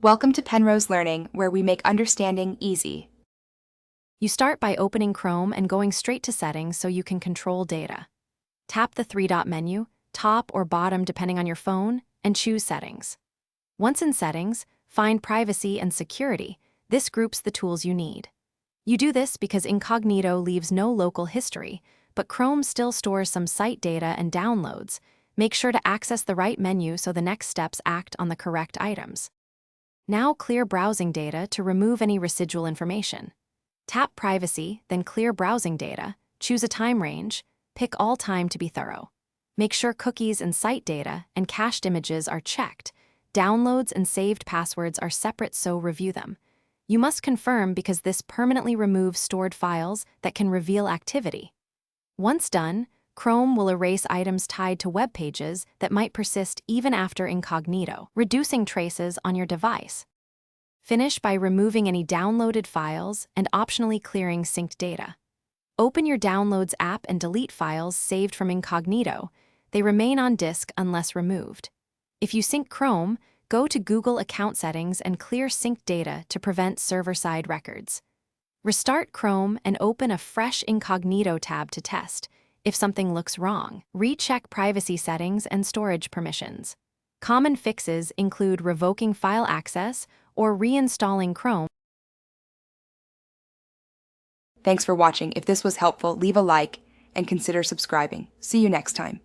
Welcome to Penrose Learning, where we make understanding easy. You start by opening Chrome and going straight to Settings so you can control data. Tap the three-dot menu, top or bottom depending on your phone, and choose Settings. Once in Settings, find Privacy and Security. This groups the tools you need. You do this because Incognito leaves no local history, but Chrome still stores some site data and downloads. Make sure to access the right menu so the next steps act on the correct items. Now clear browsing data to remove any residual information. Tap Privacy, then Clear Browsing Data, choose a time range, pick all time to be thorough. Make sure cookies and site data and cached images are checked. Downloads and saved passwords are separate, so review them. You must confirm because this permanently removes stored files that can reveal activity. Once done, Chrome will erase items tied to web pages that might persist even after Incognito, reducing traces on your device. Finish by removing any downloaded files and optionally clearing synced data. Open your Downloads app and delete files saved from Incognito. They remain on disk unless removed. If you sync Chrome, go to Google account settings and clear synced data to prevent server-side records. Restart Chrome and open a fresh Incognito tab to test. If something looks wrong, recheck privacy settings and storage permissions. Common fixes include revoking file access or reinstalling Chrome. Thanks for watching. If this was helpful, leave a like and consider subscribing. See you next time.